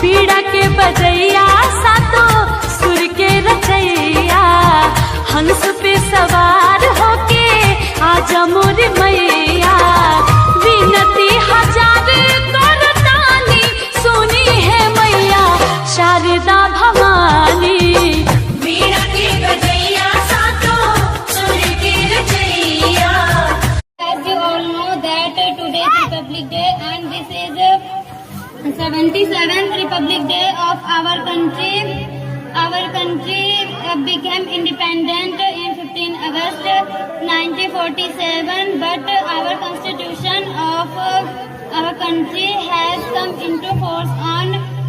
बीड़ा के बजैया सातो सुर के रचैया, हंस पे सवार होके आजा मोर मैया। विनती हजार करतानी सुनी है मैया शारदा भवानी। बीड़ा के बजैया सातो सुर के रचैया। As you all know that today is Republic Day and this is the 77th Republic Day of our country. Our country became independent in 15 August 1947, but our constitution of our country has come into force on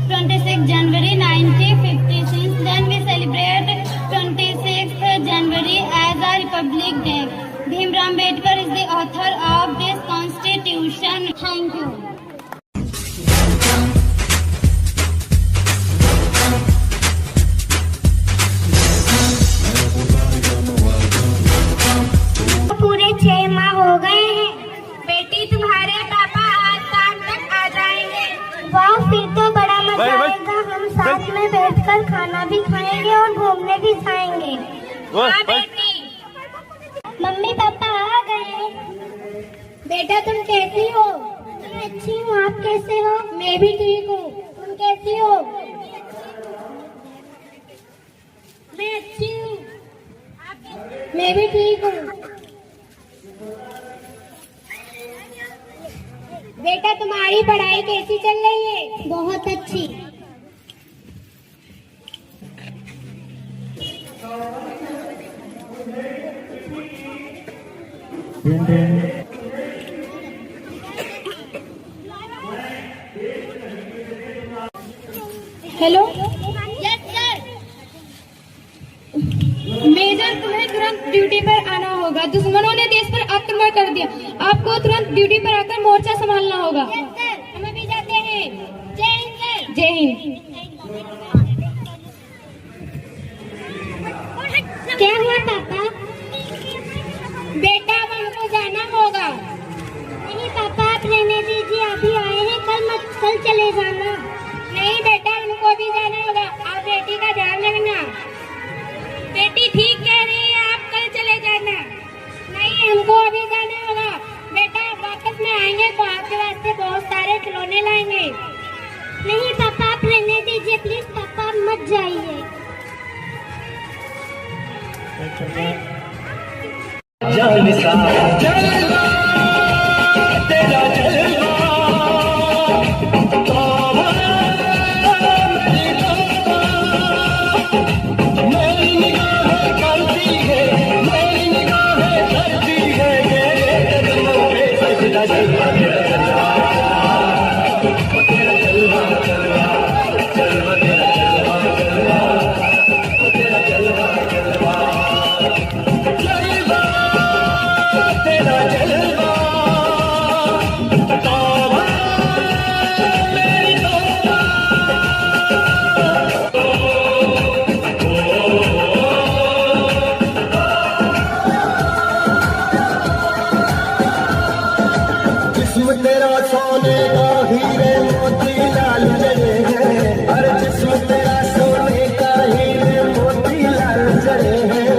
26 January 1950. Since then we celebrate 26th January as a Republic Day. Bhimrao Ambedkar is the author of this constitution. Thank you. पूरे 6 माह हो गए हैं। बेटी तुम्हारे पापा आज शाम तक आ जाएंगे। वाह, फिर तो बड़ा मजा आएगा। हम साथ में बैठकर खाना भी खाएंगे और घूमने भी जाएंगे। हाँ बेटी। मम्मी पापा आ गए। बेटा तुम कैसी हो? मैं अच्छी हूँ, आप कैसे हो? मैं भी ठीक हूँ, तुम कैसी हो? मैं अच्छी हूँ, मैं भी ठीक हूँ। बेटा तुम्हारी पढ़ाई कैसी चल रही है? बहुत अच्छी। Hello yes sir. मेजर, तुम्हें तुरंत ड्यूटी पर आना होगा। दुश्मनों ने देश पर आक्रमण कर दिया। आपको तुरंत ड्यूटी पर आकर मोर्चा संभालना होगा। यस सर, हम अभी जाते हैं। जय हिंद सर। जय हिंद। क्या हुआ पापा? बेटा अब हमको जाना होगा। नहीं पापा, आप रहने दीजिए, अभी आए हैं, कल चले जाना। नहीं बेटा, हमको भी जाना होगा। आप बेटी का ध्यान रखना। बेटी ठीक कह रही है, आप कल चले जाना। नहीं, हमको अभी जाना होगा। बेटा वापस में आएंगे तो आपके वास्ते बहुत सारे खिलौने लाएंगे। नहीं पापा, आप रहने दीजिए प्लीज। पापा आप मत जाइए। तेरा जलवा मेरी निगाहें करती है, मेरी निगाहें करती है, तेरे कदमों पे सजदा जलवा, तेरा जलवा, तेरा जलवा, जलवा, जलवा, तेरा जलवा, जलवा, जलवा, तेरा जलवा, तौबा मेरी तौबा। जिस्म तेरा सोने का हीरे मोती लाल जड़े हैं, हर जिस्म तेरा सोने का हीरे मोती लाल जड़े हैं।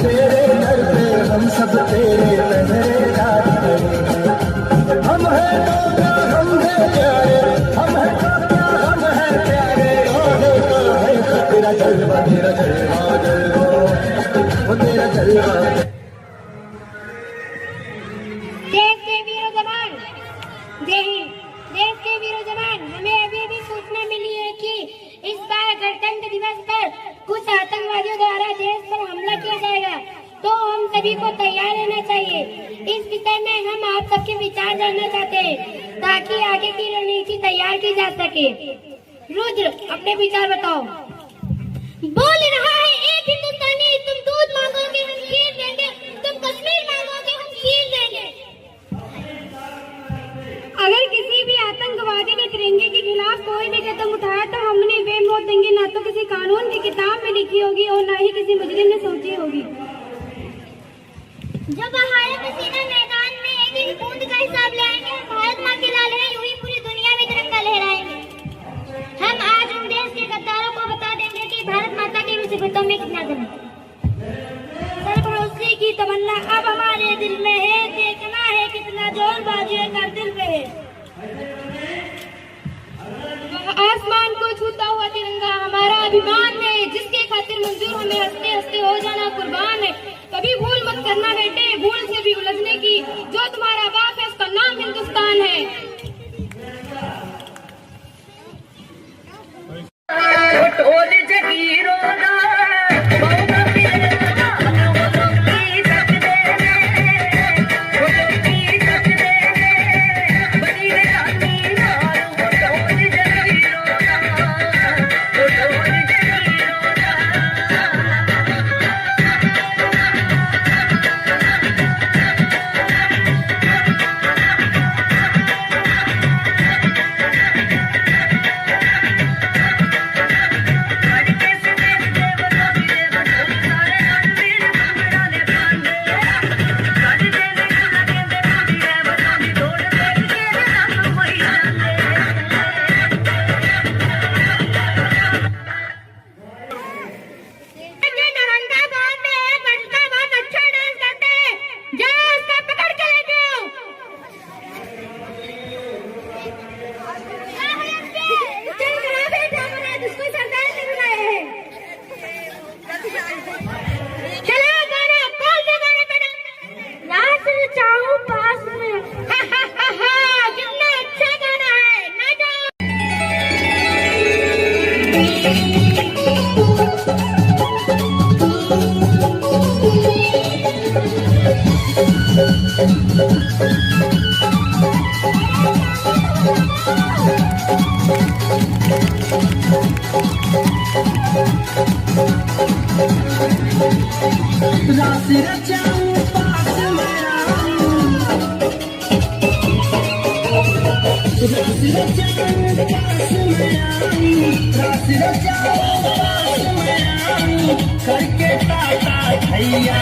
तेरे दर पे हम सब तेरे पहरेदार हैं। हम हैं तो क्या हम हैं प्यारे, हम हैं तो क्या हम हैं प्यारे। तेरा जलवा, तेरा जलवा, जलवा, वो तेरा जलवा। देश के वीर जवान, जय हिंद। देश के वीर जवान, हमें अभी सूचना मिली है कि इस बार गणतंत्र दिवस पर कुछ आतंकवादियों द्वारा देश पर हमला किया जाएगा, तो हम सभी को तैयार रहना चाहिए। इस विषय में हम आप सबके विचार जानना चाहते हैं ताकि आगे की रणनीति तैयार की जा सके। रुद्र, अपने विचार बताओ। बोल रहा है एक हिंदुस्तानी, तुम दूध मांगोगे हम खीर देंगे, तुम कश्मीर मांगोगे हम खीर देंगे। अगर किसी भी आतंकवादी ने तिरंगे के खिलाफ कोई भी कदम उठाया तो हमने वे मौत देंगे, ना तो किसी कानून की किताब में लिखी होगी और ना ही किसी मुजरिम ने सोची होगी। जब हमारे पसीना मैदान में एक एक बूंद का हिसाब लाएंगे, भारत माँ के लाल हैं, यूं ही पूरी दुनिया में तिरंगा लहराएंगे। हम कितना गलत। सरफरोशी की तमन्ना अब हमारे दिल में है, देखना है कितना जोर बाजुए कर दिल पे है। आसमान को छूता हुआ तिरंगा हमारा अभिमान है, जिसके खातिर मंजूर हमें हंसते हंसते हो जाना कुर्बान है। कभी भूल मत करना बेटे भूल से भी उलझने की, जो तुम्हारा बाप है उसका नाम हिंदुस्तान है। करके ताता भैया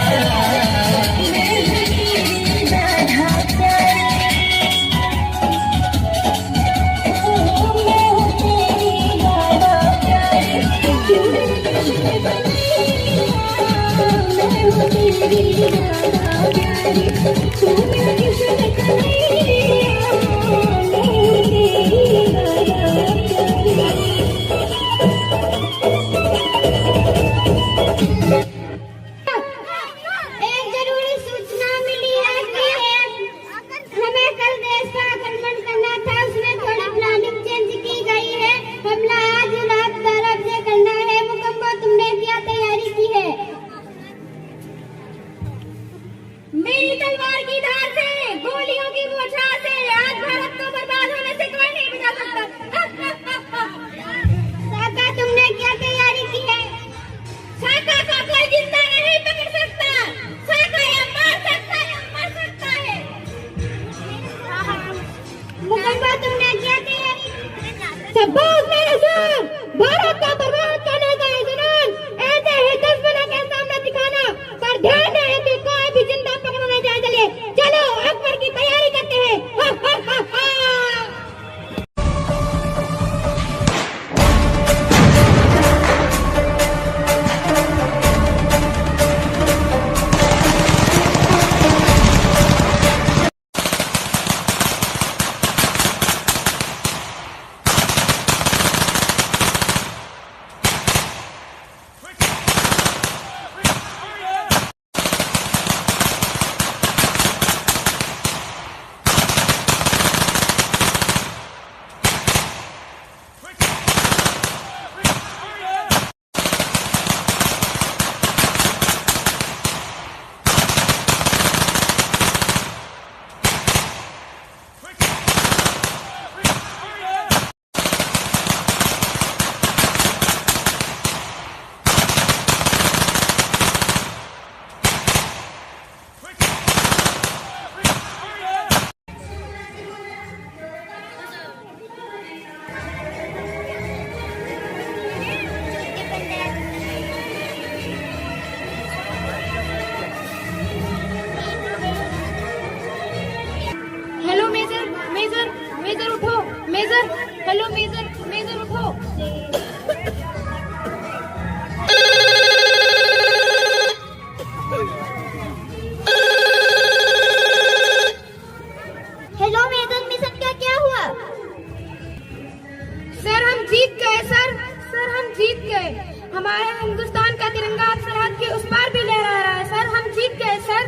जीत गए सर। सर हम जीत गए। हमारा हिंदुस्तान का तिरंगा अब सरहद के उस पार भी लहरा रहा है सर। हम जीत गए सर।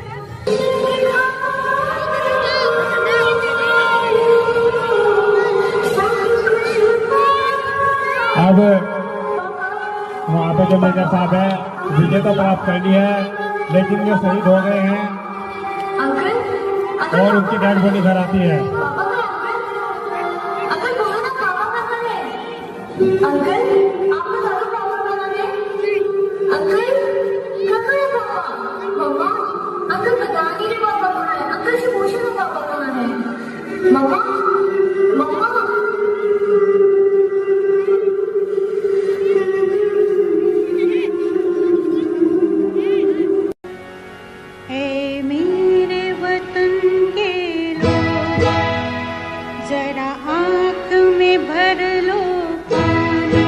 अब वहाँ पे जो मेजर साहब है विजय तो प्राप्त कर ली है, लेकिन ये शहीद हो गए हैं और उनकी डेड बॉडी घर आती है। जरा आँख में भर लो पानी,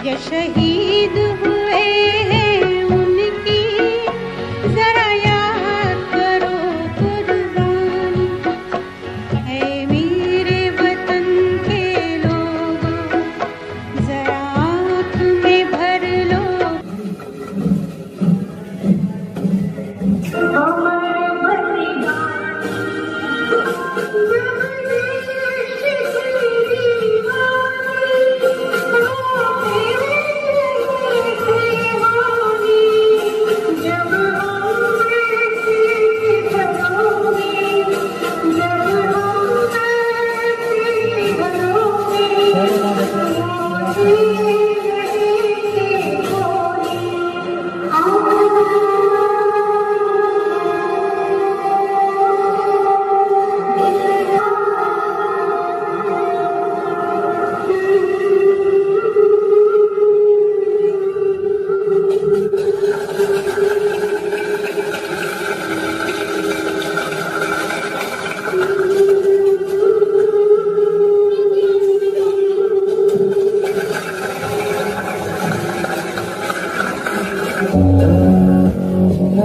ये शहीद हुए हैं उनकी जरा याद करो कुर्बानी। है मेरे वतन के लोगों, जरा आँख में भर लो।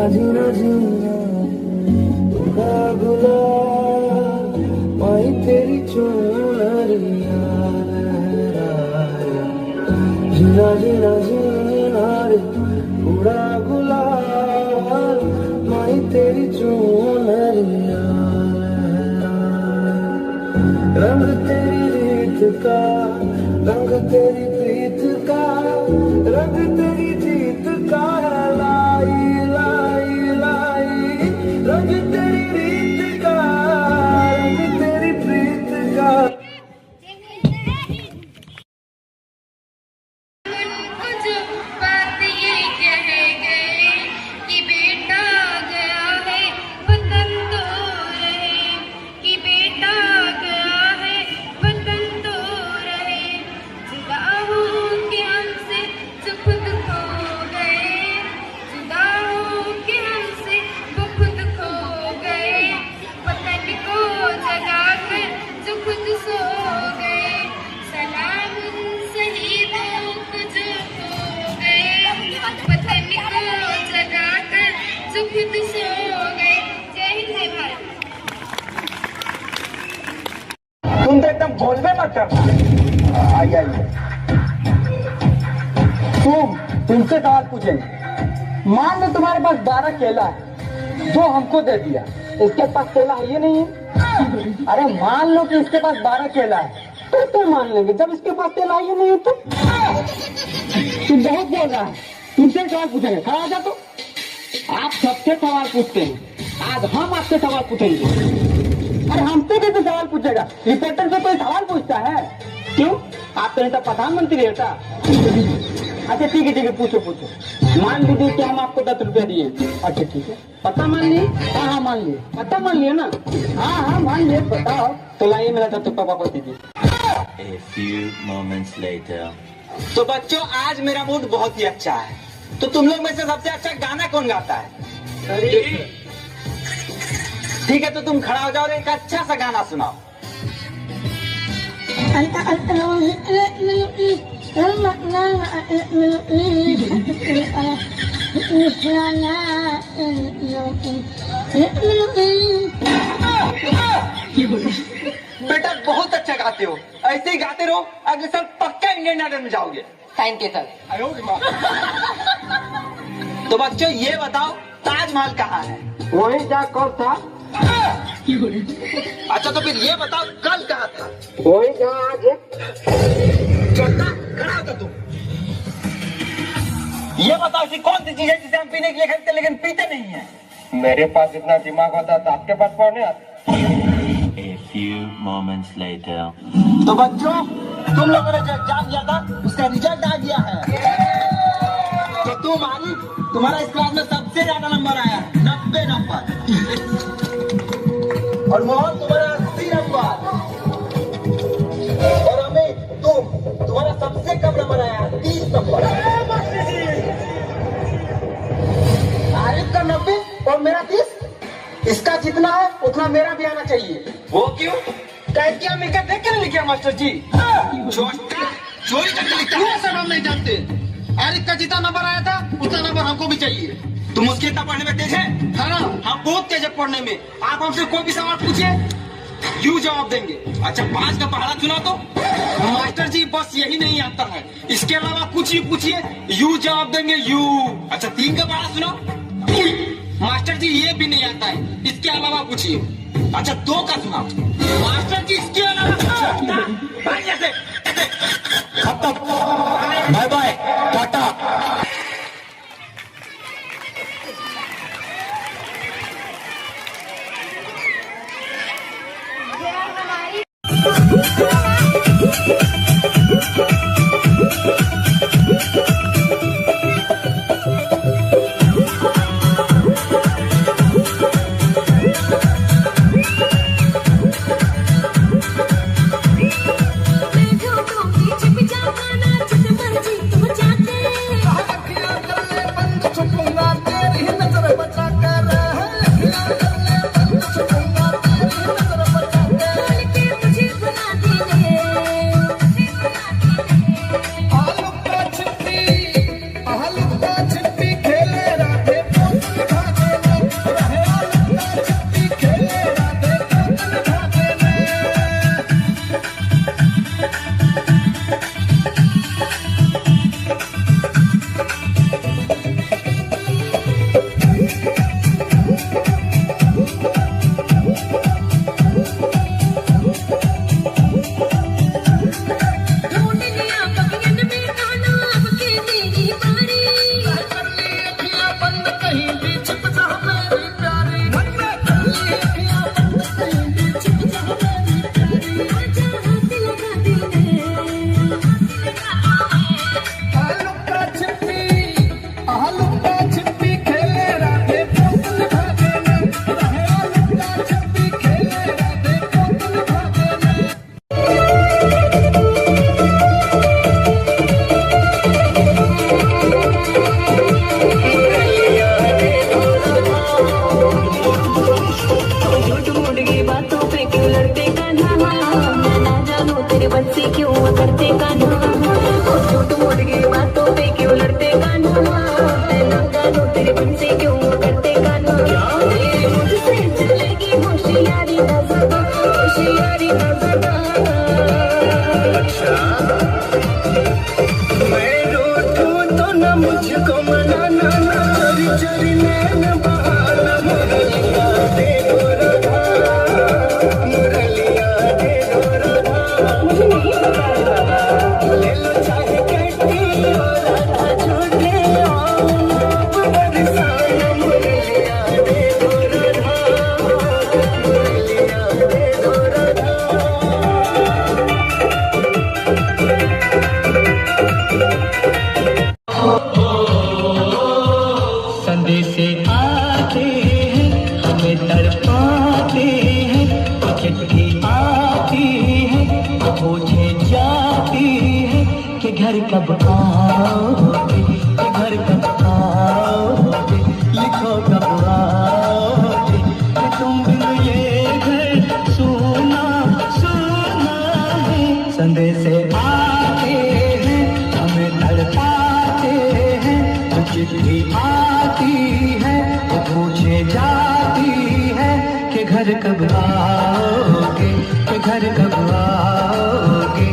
जीना जीना गुला माई तेरी चुनरिया जीना जीना जीना रे उड़ा गुलाल माई तेरी चुनरिया रंग तेरी रीत का रंग तेरी प्रीत का रंग तेरी जीत का लाई लाई लाई रंग तेरी रीत का रंग तेरी प्रीत का। कुछ बात ये कह गए कि बेटा गया है वतन तो रहे, कि बेटा गया है वतन तो रहे। जुदा हो के हमसे जो खुद खो गए, जुदा हो के हमसे वो खुद खो गए। वतन को जगा कर जो खुद सो गए, सलाम उन शहीदों को जो खो गए। वतन को जगा कर जो खुद सो गए। जय हिंद जय भारत। तुम तो एकदम बोलबे मत कर। आइए तुमसे सवाल पूछेंगे। मान लो तुम्हारे पास 12 केला है जो हमको दे दिया, इसके पास केला है ये नहीं है। अरे मान लो कि इसके पास 12 केला है तो मान लेंगे, जब इसके पास केला है ये नहीं है तो तुम बहुत बोल रहा है। तुमसे सवाल पूछेंगे, खड़ा हो जा। तो आप सबसे सवाल पूछते हैं, आज हम आपसे सवाल पूछेंगे। अरे हमसे कैसे सवाल पूछेगा? रिपोर्टर से कोई सवाल पूछता है? क्यों? आप कहीं तो प्रधानमंत्री है क्या? अच्छा ठीक है पूछो पूछो। मान लीजिए कि हम आपको 10 रुपया दिए। अच्छा ठीक है, पता मान लिए? हाँ मान लिए। पता मान लिए ना? हाँ मान लिए। बताओ तो लाइए मेरा 10 रुपया वापस दीजिए। A few moments later. तो बच्चों आज मेरा मूड बहुत ही अच्छा है, तो तुम लोग में से सबसे अच्छा गाना कौन गाता है? ठीक है तो तुम खड़ा हो जाओ और एक अच्छा सा गाना सुनाओ। बेटा बहुत अच्छा गाते हो। ऐसे ही गाते रहो, अगले साल पक्का इंडियन आइडल में जाओगे। Thank you sir. तो बच्चों ये बताओ, ताजमहल कहाँ है? वही जा कब था? अच्छा तो फिर ये बताओ, कल कहाँ था? वही जहाँ आज है। छोटा खड़ा होता तुम। ये बताओ ऐसी कौन सी चीज है जिसे हम पीने के लिए खरीदते लेकिन पीते नहीं है? मेरे पास इतना दिमाग होता तो आपके पास पढ़ने आता। A few moments later. तो बच्चों तुम लोगों ने जो एग्जाम दिया था उसका रिजल्ट आ गया है। तो तुम आरिफ, तुम्हारा इस क्लास में सबसे ज्यादा नंबर आया है, 90 नंबर। और मोहन तुम्हारा 80 नंबर। और अमित तुम्हारा सबसे कम नंबर आया है, 30 नंबर। आरिफ का 90 और मेरा 30। इसका जितना है उतना मेरा भी आना चाहिए। वो क्यों? टाइप किया मिलकर देख के नहीं लिखा मास्टर जी। चोरी करके लिखता है, सब हम नहीं जानते। आरिफ का जितना नंबर आया था उतना नंबर हमको भी चाहिए। तुम उसके इतना पढ़ने में तेज है? हाँ ना, हम बहुत तेज है पढ़ने में। आप हमसे कोई भी सवाल पूछिए, यू जवाब देंगे। अच्छा 5 का पहाड़ा सुना तो मास्टर जी बस यही नहीं आता है, इसके अलावा कुछ भी पूछिए यू जवाब देंगे, यू। अच्छा 3 का पहाड़ा सुना मास्टर जी, ये भी नहीं आता है, इसके अलावा पूछिए। अच्छा 2 का सुना मास्टर जी, इसके अलावा बाय बाय टाटा। संदेशे आते हैं हमें तड़पाते हैं, चिट्ठी आती है पूछे जाती है कि घर कब आओगे, कि घर कब आओगे, लिखो कब आओगे, कि तुम बिन ये घर सुना सुना है। संदेशे आते हैं हमें तड़पाते हैं, चिट्ठी आती है वो पूछे जाती है कि घर कब आओगे, कि घर कब आओगे।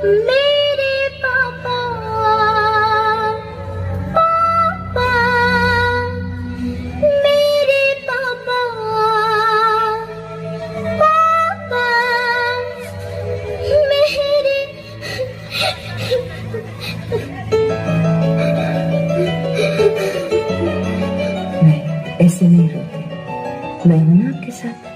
मेरे पापा पापा मेरे पापा पापा मेरे नहीं, ऐसे नहीं रोते। मैं हूं ना आपके साथ।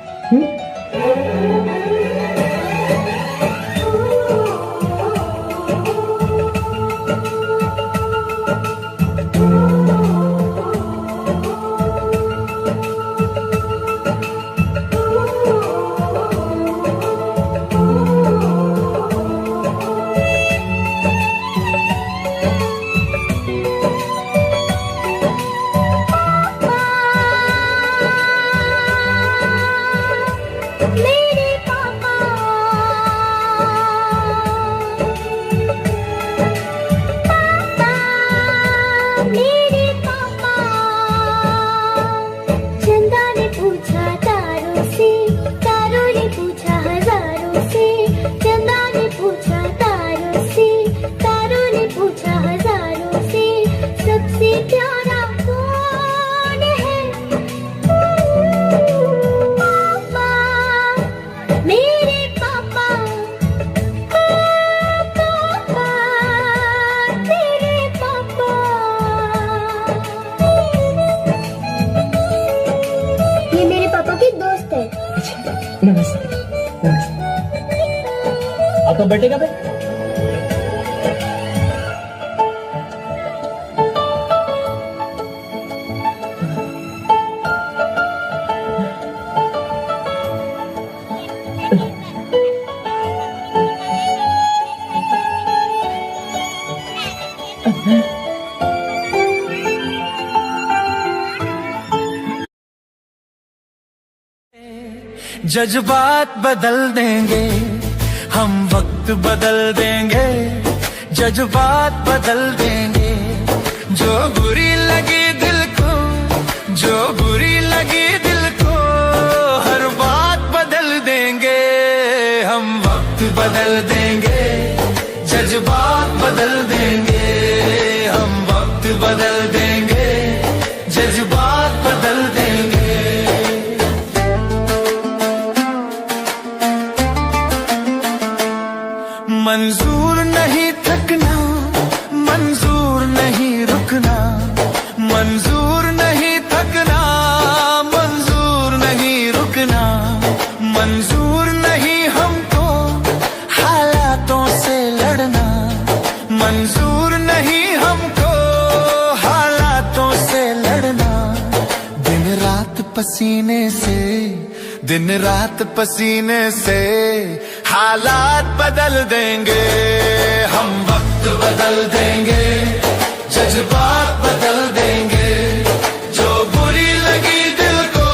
मेरे पापा पापा मेरे पापा चंदा ने पूछा तारों से, तारों ने पूछा हजारों से। चंदा ने पूछा तारों से, तारों ने पूछा हजारों से। सबसे प्यारा कौन है? पापा मेरे पापा पापा मेरे पापा। ये मेरे पापा की दोस्त है। अच्छा, नमस्ते नमस्ते। आप तो बैठेगा बे? जज्बात बदल देंगे हम, वक्त बदल देंगे, जज्बात बदल देंगे। जो बुरी लगी दिल को, जो बुरी लगी दिल को, हर बात बदल देंगे हम, वक्त बदल देंगे, जज्बात बदल देंगे हम, वक्त बदल देंगे, जज्बात बदल देंगे। मंजूर नहीं थकना, मंजूर नहीं रुकना, मंजूर नहीं थकना, मंजूर नहीं रुकना, मंजूर नहीं हमको हालातों से लड़ना, मंजूर नहीं हमको हालातों से लड़ना। दिन रात पसीने से, दिन रात पसीने से हालात बदल देंगे हम, वक्त बदल देंगे, जज्बात बदल देंगे। जो बुरी लगी दिल को,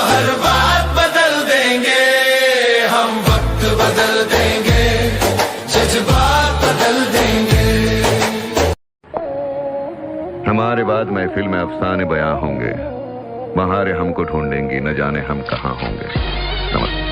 हर बात बदल देंगे हम, वक्त बदल देंगे, जज्बात बदल देंगे। हमारे बाद महफिल में अफसाने बयां होंगे, बहारें हमको ढूंढेंगी, न जाने हम कहाँ होंगे। नमस्ते।